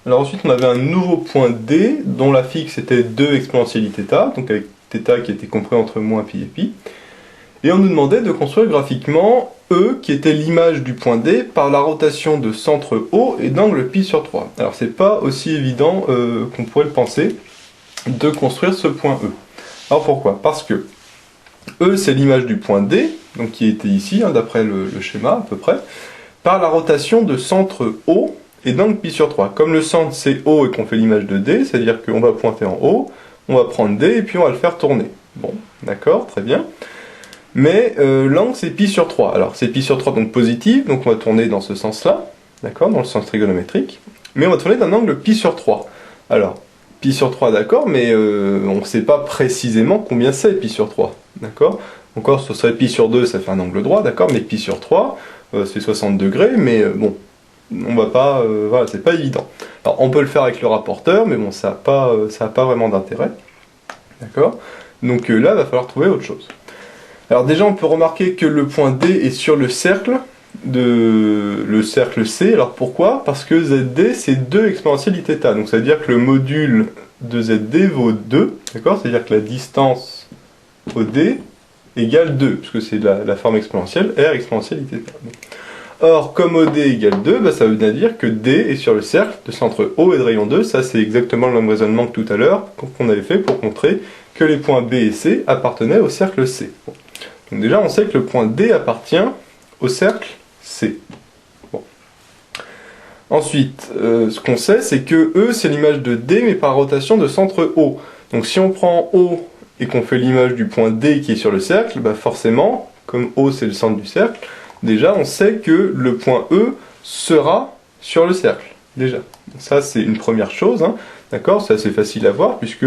Alors ensuite, on avait un nouveau point D, dont la fixe était 2 exponentielle iθ, donc avec θ qui était compris entre moins pi et pi. Et on nous demandait de construire graphiquement E, qui était l'image du point D, par la rotation de centre O et d'angle pi sur 3. Alors c'est pas aussi évident qu'on pourrait le penser, de construire ce point E. Alors pourquoi? Parce que E, c'est l'image du point D, donc qui était ici, hein, d'après le schéma à peu près, par la rotation de centre O et d'angle pi sur 3. Comme le centre c'est O et qu'on fait l'image de D, c'est-à-dire qu'on va pointer en haut, on va prendre D et puis on va le faire tourner. Bon, d'accord, très bien. Mais l'angle c'est pi sur 3. Alors c'est pi sur 3 donc positif, donc on va tourner dans ce sens-là, d'accord, dans le sens trigonométrique, mais on va tourner d'un angle pi sur 3. Alors, pi sur 3 d'accord, mais on ne sait pas précisément combien c'est pi sur 3, d'accord. Encore ce serait pi sur 2, ça fait un angle droit, d'accord, mais pi sur 3, c'est 60 degrés, mais bon, on va pas, voilà, c'est pas évident. Alors on peut le faire avec le rapporteur, mais bon, ça a pas vraiment d'intérêt, d'accord. Donc là, il va falloir trouver autre chose. Alors déjà, on peut remarquer que le point D est sur le cercle C. Alors pourquoi? Parce que ZD, c'est 2 exponentielle iθ. Donc ça veut dire que le module de ZD vaut 2, d'accord? C'est-à-dire que la distance OD égale 2, puisque c'est la forme exponentielle, R exponentielle iθ. Or, comme OD égale 2, bah, ça veut bien dire que D est sur le cercle de centre O et de rayon 2. Ça, c'est exactement le même raisonnement que tout à l'heure, qu'on avait fait pour montrer que les points B et C appartenaient au cercle C. Bon. Donc déjà, on sait que le point D appartient au cercle C. Bon. Ensuite, ce qu'on sait, c'est que E, c'est l'image de D, mais par rotation de centre O. Donc si on prend O et qu'on fait l'image du point D qui est sur le cercle, bah forcément, comme O c'est le centre du cercle, déjà on sait que le point E sera sur le cercle, déjà. Ça c'est une première chose, hein, d'accord, c'est assez facile à voir, puisque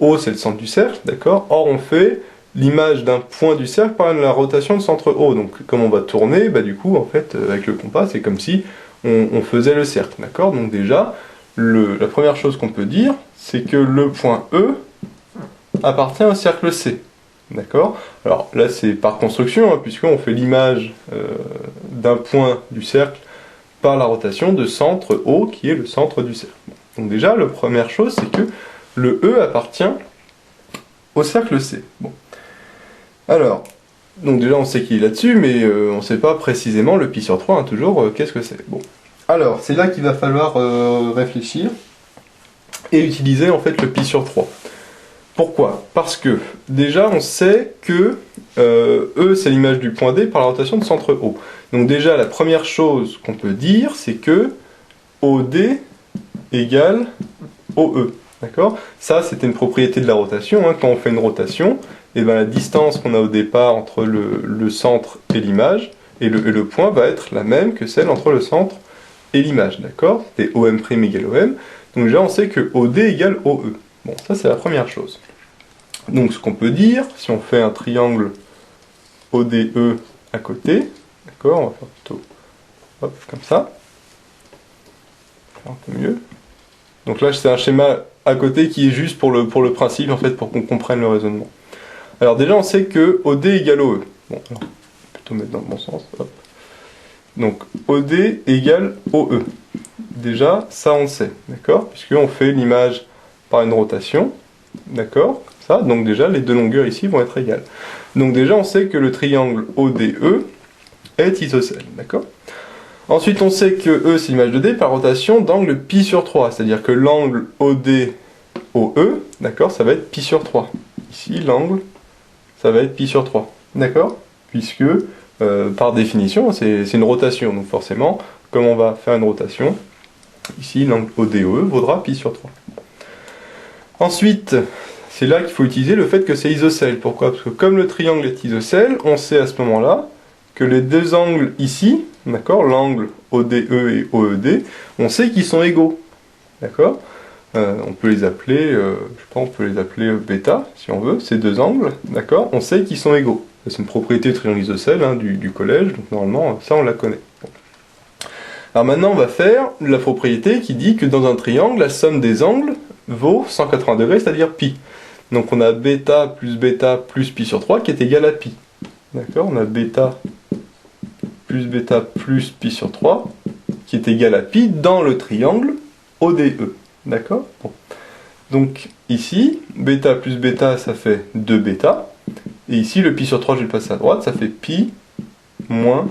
O c'est le centre du cercle, d'accord. Or on fait l'image d'un point du cercle par la rotation de centre O. Donc comme on va tourner, bah du coup en fait avec le compas c'est comme si on faisait le cercle, d'accord. Donc déjà la première chose qu'on peut dire c'est que le point E appartient au cercle C, d'accord. Alors là c'est par construction, hein, puisqu'on fait l'image d'un point du cercle par la rotation de centre O qui est le centre du cercle. Donc déjà la première chose c'est que le E appartient au cercle C. Bon. Alors, donc déjà on sait qu'il est là-dessus, mais on ne sait pas précisément le pi sur 3, hein, toujours, qu'est-ce que c'est. Bon. Alors, c'est là qu'il va falloir réfléchir et utiliser en fait le pi sur 3. Pourquoi? Parce que déjà on sait que E c'est l'image du point D par la rotation de centre O. Donc déjà la première chose qu'on peut dire c'est que OD égale OE. D'accord? Ça c'était une propriété de la rotation, hein. Quand on fait une rotation, et ben la distance qu'on a au départ entre le centre et l'image et le point va être la même que celle entre le centre et l'image, d'accord? C'est OM' égale OM, donc déjà on sait que OD égale OE. Bon, ça c'est la première chose. Donc ce qu'on peut dire, si on fait un triangle ODE à côté, d'accord, on va faire plutôt hop, comme ça, un peu mieux. Donc là c'est un schéma à côté qui est juste pour le principe, en fait, pour qu'on comprenne le raisonnement. Alors déjà on sait que OD égale OE. Bon, alors, plutôt mettre dans le bon sens. Hop. Donc OD égale OE. Déjà, ça on le sait, d'accord, puisqu'on fait l'image par une rotation, d'accord, ça, donc déjà les deux longueurs ici vont être égales. Donc déjà on sait que le triangle ODE est isocèle, d'accord. Ensuite on sait que E c'est l'image de D par rotation d'angle pi sur 3, c'est-à-dire que l'angle OD OE, d'accord, ça va être pi sur 3. Ici l'angle, ça va être pi sur 3, d'accord, puisque par définition c'est une rotation, donc forcément, comme on va faire une rotation, ici l'angle ODE vaudra pi sur 3. Ensuite, c'est là qu'il faut utiliser le fait que c'est isocèle. Pourquoi? Parce que comme le triangle est isocèle, on sait à ce moment-là que les deux angles ici, d'accord, l'angle ODE et OED, on sait qu'ils sont égaux, d'accord. On peut les appeler, je sais pas, on peut les appeler bêta, si on veut, ces deux angles, d'accord, on sait qu'ils sont égaux. C'est une propriété du triangle isocèle, hein, du collège, donc normalement, ça on la connaît. Bon. Alors maintenant, on va faire la propriété qui dit que dans un triangle, la somme des angles vaut 180 degrés, c'est-à-dire pi. Donc on a bêta plus pi sur 3 qui est égal à pi. D'accord, on a bêta plus pi sur 3 qui est égal à pi dans le triangle ODE. D'accord? Bon. Donc ici, bêta plus bêta, ça fait 2 bêta. Et ici, le pi sur 3, je vais le passer à droite, ça fait pi moins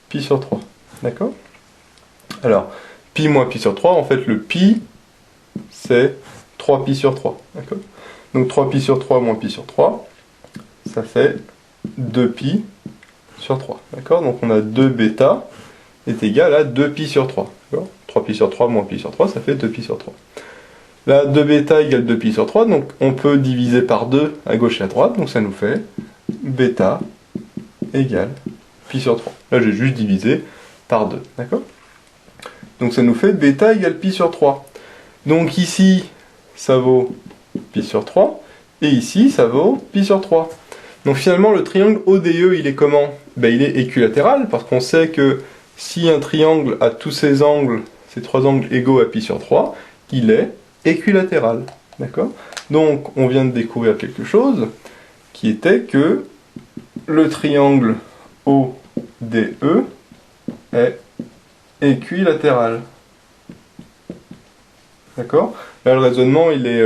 pi sur 3. D'accord? Alors, pi moins pi sur 3, en fait, le pi, c'est 3 pi sur 3. D'accord? Donc 3 pi sur 3 moins pi sur 3, ça fait 2 pi sur 3. D'accord? Donc on a 2 bêta est égal à 2 pi sur 3. 3 pi sur 3 moins pi sur 3, ça fait 2 pi sur 3. Là, 2 bêta égale 2 pi sur 3, donc on peut diviser par 2 à gauche et à droite, donc ça nous fait bêta égale pi sur 3. Là, j'ai juste divisé par 2, d'accord? Donc ça nous fait bêta égale pi sur 3. Donc ici, ça vaut pi sur 3, et ici, ça vaut pi sur 3. Donc finalement, le triangle ODE, il est comment? Ben, il est équilatéral, parce qu'on sait que si un triangle a tous ses angles, ces trois angles égaux à pi sur 3, il est équilatéral. D'accord? Donc, on vient de découvrir quelque chose, qui était que le triangle ODE est équilatéral. D'accord? Là, le raisonnement, il est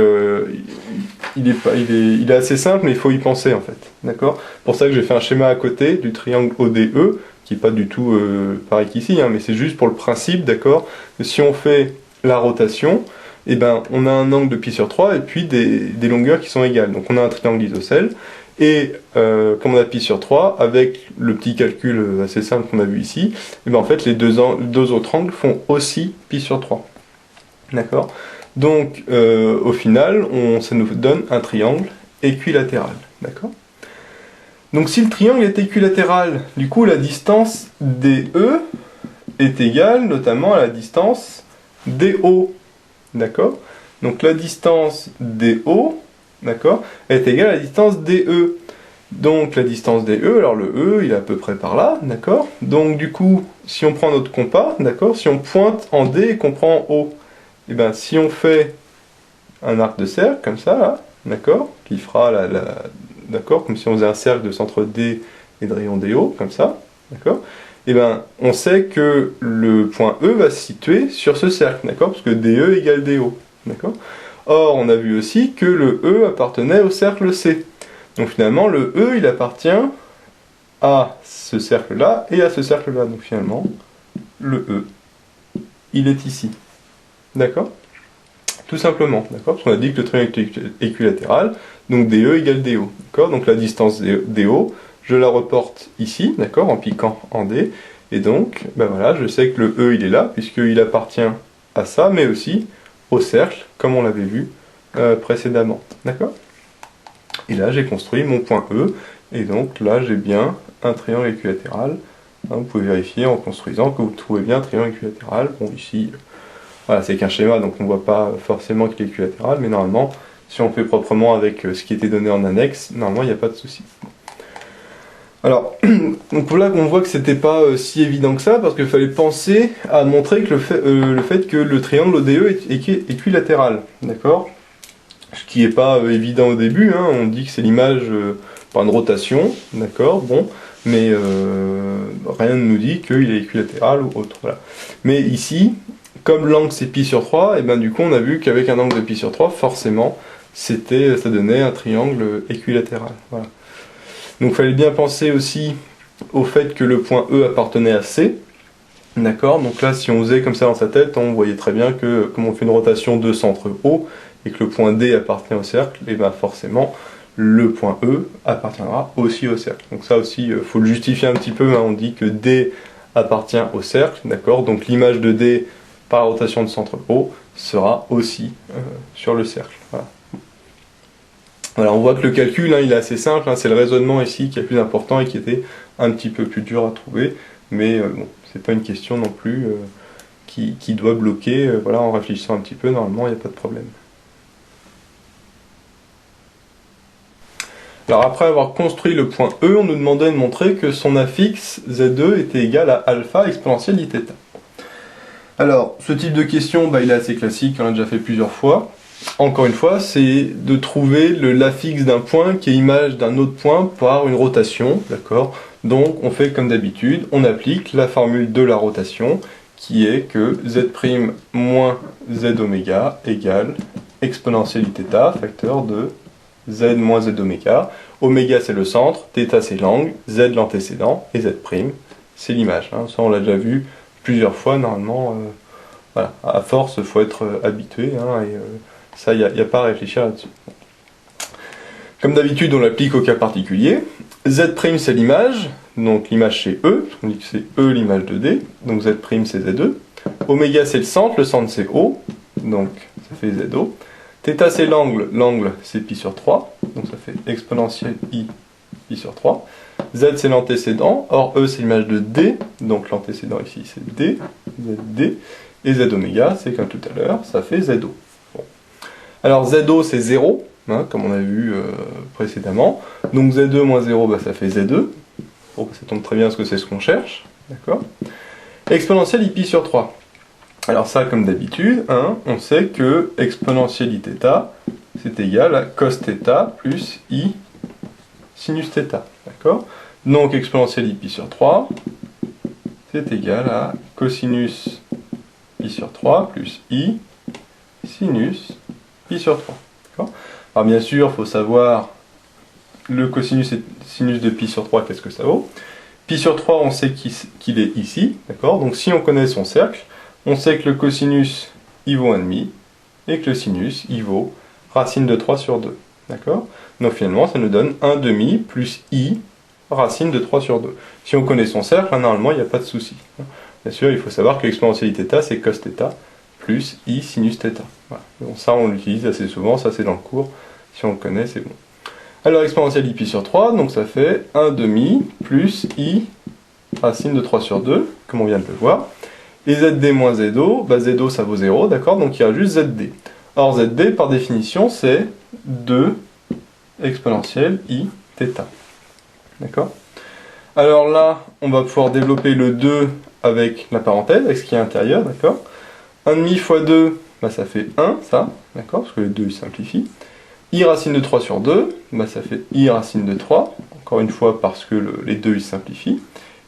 assez simple, mais il faut y penser, en fait. D'accord? C'est pour ça que j'ai fait un schéma à côté du triangle ODE, qui n'est pas du tout pareil qu'ici, hein, mais c'est juste pour le principe, d'accord? Que si on fait la rotation, eh ben, on a un angle de pi sur 3 et puis des longueurs qui sont égales. Donc on a un triangle isocèle, et comme on a pi sur 3, avec le petit calcul assez simple qu'on a vu ici, eh ben, en fait les deux autres angles font aussi pi sur 3. D'accord? Donc au final, ça nous donne un triangle équilatéral. D'accord? Donc si le triangle est équilatéral, du coup la distance DE est égale notamment à la distance DO. D'accord? Donc la distance DO, d'accord, est égale à la distance DE. Donc la distance DE, alors le E, il est à peu près par là, d'accord? Donc du coup, si on prend notre compas, d'accord, si on pointe en D et qu'on prend en O, et bien si on fait un arc de cercle, comme ça, là, d'accord, qui fera d'accord, comme si on faisait un cercle de centre D et de rayon DO, comme ça, d'accord? Et bien, on sait que le point E va se situer sur ce cercle, d'accord? Parce que DE égale DO, d'accord? Or, on a vu aussi que le E appartenait au cercle C. Donc finalement, le E, il appartient à ce cercle-là et à ce cercle-là. Donc finalement, le E, il est ici. D'accord? Tout simplement, d'accord? Parce qu'on a dit que le triangle est équilatéral, donc DE égale DO. D'accord? Donc la distance DO, je la reporte ici, d'accord, en piquant en D, et donc, ben voilà, je sais que le E, il est là, puisqu'il appartient à ça, mais aussi au cercle, comme on l'avait vu précédemment, d'accord? Et là, j'ai construit mon point E, et donc là, j'ai bien un triangle équilatéral. Hein, vous pouvez vérifier en construisant que vous trouvez bien un triangle équilatéral. Bon, ici, voilà, c'est qu'un schéma, donc on ne voit pas forcément qu'il est équilatéral, mais normalement, si on fait proprement avec ce qui était donné en annexe, normalement, il n'y a pas de souci. Alors, donc là, on voit que c'était pas si évident que ça, parce qu'il fallait penser à montrer que le fait que le triangle ODE est équilatéral, d'accord? Ce qui n'est pas évident au début, hein, on dit que c'est l'image par une rotation, d'accord, bon, mais rien ne nous dit qu'il est équilatéral ou autre, voilà. Mais ici, comme l'angle c'est pi sur 3, et ben du coup on a vu qu'avec un angle de pi sur 3, forcément, ça donnait un triangle équilatéral, voilà. Donc il fallait bien penser aussi au fait que le point E appartenait à C. D'accord? Donc là, si on faisait comme ça dans sa tête, on voyait très bien que, comme on fait une rotation de centre O, et que le point D appartient au cercle, et bien forcément, le point E appartiendra aussi au cercle. Donc ça aussi, il faut le justifier un petit peu, hein. On dit que D appartient au cercle, d'accord? Donc l'image de D par la rotation de centre O sera aussi sur le cercle. Voilà. Voilà, on voit que le calcul, hein, il est assez simple, hein, c'est le raisonnement ici qui est le plus important et qui était un petit peu plus dur à trouver, mais bon, c'est pas une question non plus qui doit bloquer, voilà, en réfléchissant un petit peu, normalement il n'y a pas de problème. Alors après avoir construit le point E, on nous demandait de montrer que son affixe Z2 était égal à alpha exponentielle dθ. Alors, ce type de question, bah, il est assez classique, on l'a déjà fait plusieurs fois. Encore une fois, c'est de trouver l'affixe d'un point qui est image d'un autre point par une rotation, d'accord? Donc on fait comme d'habitude, on applique la formule de la rotation, qui est que z' moins z oméga égale exponentielle iθ, facteur de z moins z oméga. Oméga c'est le centre, θ c'est l'angle, z l'antécédent, et z' c'est l'image. Hein. Ça on l'a déjà vu plusieurs fois, normalement, voilà. À force, il faut être habitué, hein, et ça, il n'y a pas à réfléchir là-dessus. Comme d'habitude, on l'applique au cas particulier. Z' c'est l'image, donc l'image c'est E, on dit que c'est E l'image de D, donc Z' c'est Z2. Oméga c'est le centre c'est O, donc ça fait ZO. Θ c'est l'angle, l'angle c'est pi sur 3, donc ça fait exponentielle I pi sur 3. Z c'est l'antécédent, or E c'est l'image de D, donc l'antécédent ici c'est D, ZD, et Z oméga c'est comme tout à l'heure, ça fait ZO. Bon. Alors ZO c'est 0, hein, comme on a vu précédemment, donc Z2 moins 0 bah, ça fait Z2, bon, ça tombe très bien parce que c'est ce qu'on cherche, d'accord. Exponentielle I pi sur 3. Alors ça, comme d'habitude, hein, on sait que exponentielle iθ, c'est égal à cos θ plus I sinus θ, d'accord. Donc exponentielle I pi sur 3, c'est égal à cosinus pi sur 3 plus I sinus pi sur 3, d'accord. Alors bien sûr, il faut savoir le cosinus et sinus de pi sur 3, qu'est-ce que ça vaut. Pi sur 3, on sait qu'il est ici, d'accord. Donc si on connaît son cercle, on sait que le cosinus, il vaut 1,5, et que le sinus, il vaut racine de 3 sur 2. D'accord? Donc finalement, ça nous donne 1,5 plus i racine de 3 sur 2. Si on connaît son cercle, normalement, il n'y a pas de souci. Bien sûr, il faut savoir que l'exponentielle θ, c'est cos θ plus i sinus θ. Voilà. Donc ça, on l'utilise assez souvent, ça c'est dans le cours. Si on le connaît, c'est bon. Alors, exponentielle i pi sur 3, donc ça fait 1,5 plus i racine de 3 sur 2, comme on vient de le voir. Et ZD moins ZO, bah ZO ça vaut 0, d'accord, donc il y a juste ZD. Or ZD, par définition, c'est 2 exponentielle I θ. D'accord. Alors là, on va pouvoir développer le 2 avec la parenthèse, avec ce qui est intérieur, d'accord. 1,5 fois 2, bah ça fait 1, ça, d'accord, parce que les 2 ils simplifient. I racine de 3 sur 2, bah ça fait I racine de 3, encore une fois parce que les 2 ils simplifient.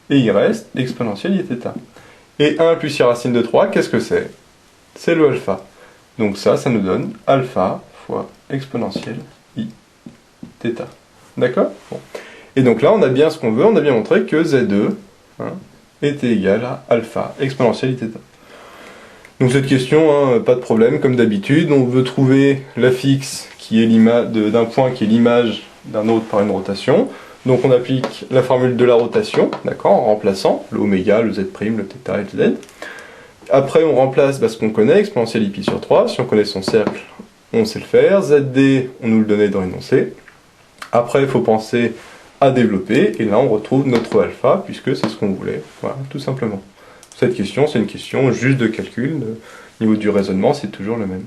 Et il reste exponentielle iθ. Et 1 plus I racine de 3, qu'est-ce que c'est? C'est le alpha. Donc ça nous donne alpha fois exponentielle I θ. D'accord? Bon. Et donc là, on a bien ce qu'on veut, on a bien montré que Z2 était égal à alpha exponentielle I θ. Donc cette question, hein, pas de problème, comme d'habitude, on veut trouver la fixe qui est d'un point qui est l'image d'un autre par une rotation. Donc on applique la formule de la rotation, d'accord, en remplaçant le oméga, le z', le θ et le z. Après on remplace ce qu'on connaît, exponentielle I pi sur 3, si on connaît son cercle, on sait le faire. ZD, on nous le donnait dans l'énoncé. Après il faut penser à développer, et là on retrouve notre alpha, puisque c'est ce qu'on voulait, voilà, tout simplement. Cette question, c'est une question juste de calcul, au niveau du raisonnement, c'est toujours le même.